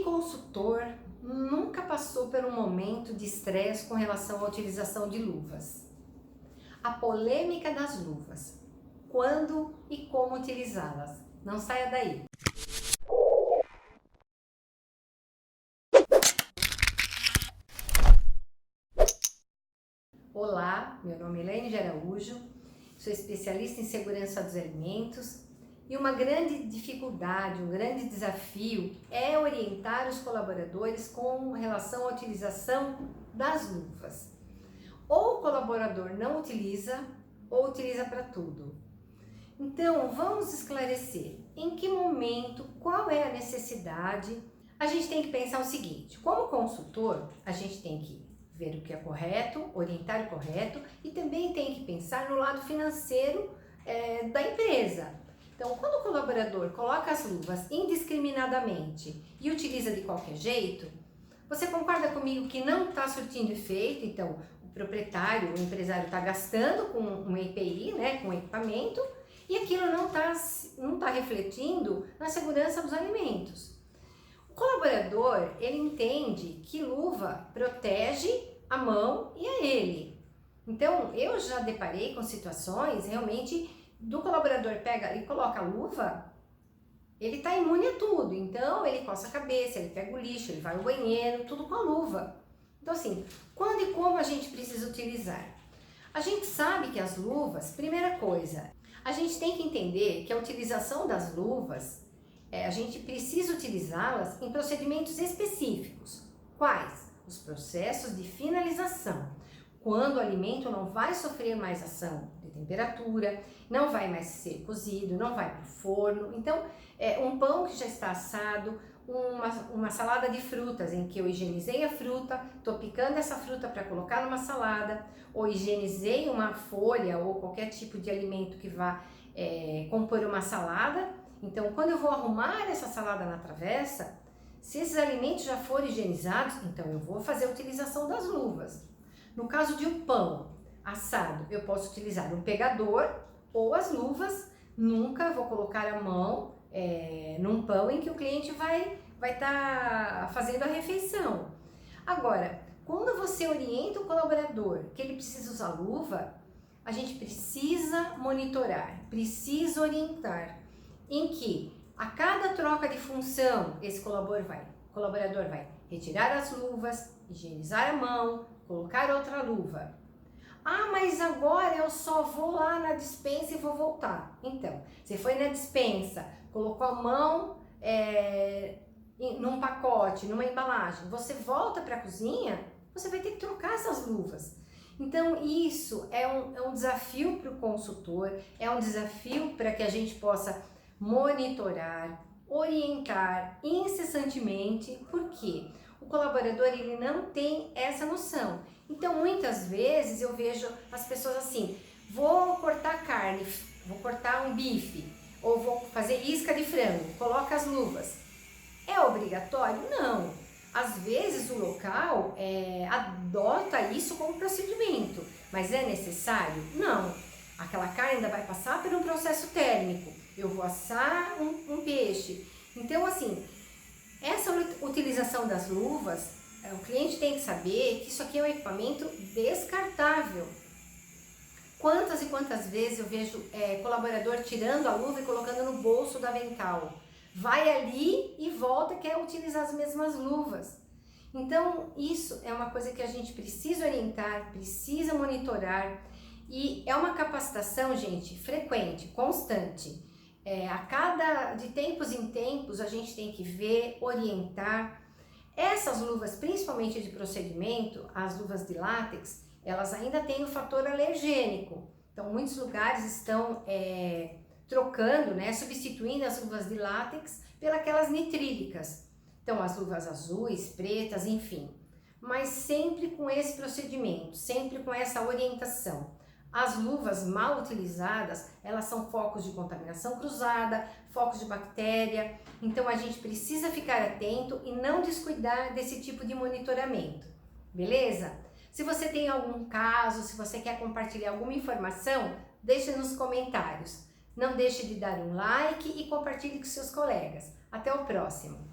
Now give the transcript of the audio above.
Que consultor nunca passou por um momento de estresse com relação à utilização de luvas? A polêmica das luvas. Quando e como utilizá-las? Não saia daí! Olá, meu nome é Elaine de Araújo, sou especialista em segurança dos alimentos e uma grande dificuldade, um grande desafio é orientar os colaboradores com relação à utilização das luvas. Ou o colaborador não utiliza ou utiliza para tudo. Então, vamos esclarecer em que momento, qual é a necessidade. A gente tem que pensar o seguinte: como consultor, a gente tem que ver o que é correto, orientar o correto e também tem que pensar no lado financeiro da empresa. Então, quando o colaborador coloca as luvas indiscriminadamente e utiliza de qualquer jeito, você concorda comigo que não está surtindo efeito? Então, o proprietário, o empresário está gastando com um EPI, né, com equipamento, e aquilo não tá refletindo na segurança dos alimentos. O colaborador, ele entende que luva protege a mão e a ele. Então, eu já deparei com situações realmente do colaborador pega e coloca a luva, ele está imune a tudo. Então, ele coça a cabeça, ele pega o lixo, ele vai ao banheiro, tudo com a luva. Então, assim, quando e como a gente precisa utilizar? A gente sabe que as luvas, primeira coisa, a gente tem que entender que a utilização das luvas, a gente precisa utilizá-las em procedimentos específicos. Quais? Os processos de finalização. Quando o alimento não vai sofrer mais ação de temperatura, não vai mais ser cozido, não vai para o forno. Então, um pão que já está assado, uma salada de frutas em que eu higienizei a fruta, estou picando essa fruta para colocar numa salada, ou higienizei uma folha ou qualquer tipo de alimento que vá compor uma salada. Então, quando eu vou arrumar essa salada na travessa, se esses alimentos já forem higienizados, então eu vou fazer a utilização das luvas. No caso de um pão assado, eu posso utilizar um pegador ou as luvas. Nunca vou colocar a mão num pão em que o cliente vai estar fazendo a refeição. Agora, quando você orienta o colaborador que ele precisa usar luva, a gente precisa monitorar, precisa orientar em que a cada troca de função esse colaborador vai retirar as luvas, higienizar a mão, colocar outra luva. Ah, mas agora eu só vou lá na despensa e vou voltar. Então, você foi na despensa, colocou a mão num pacote, numa embalagem, você volta para a cozinha, você vai ter que trocar essas luvas. Então, isso é um desafio para o consultor, é um desafio para que a gente possa monitorar, orientar incessantemente, porque o colaborador ele não tem essa noção. Então, muitas vezes eu vejo as pessoas assim: vou cortar carne, vou cortar um bife, ou vou fazer isca de frango, coloca as luvas. É obrigatório? Não. Às vezes o local adota isso como procedimento, mas é necessário? Não. Aquela carne ainda vai passar por um processo térmico, eu vou assar um peixe. Então, assim, essa utilização das luvas, o cliente tem que saber que isso aqui é um equipamento descartável. Quantas e quantas vezes eu vejo colaborador tirando a luva e colocando no bolso do avental. Vai ali e volta, quer utilizar as mesmas luvas. Então, isso é uma coisa que a gente precisa orientar, precisa monitorar, e é uma capacitação, gente, frequente, constante. De tempos em tempos, a gente tem que ver, orientar. Essas luvas, principalmente de procedimento, as luvas de látex, elas ainda têm o fator alergênico. Então, muitos lugares estão trocando, substituindo as luvas de látex pelas nitrílicas. Então, as luvas azuis, pretas, enfim. Mas sempre com esse procedimento, sempre com essa orientação. As luvas mal utilizadas, elas são focos de contaminação cruzada, focos de bactéria. Então, a gente precisa ficar atento e não descuidar desse tipo de monitoramento. Beleza? Se você tem algum caso, se você quer compartilhar alguma informação, deixe nos comentários. Não deixe de dar um like e compartilhe com seus colegas. Até o próximo!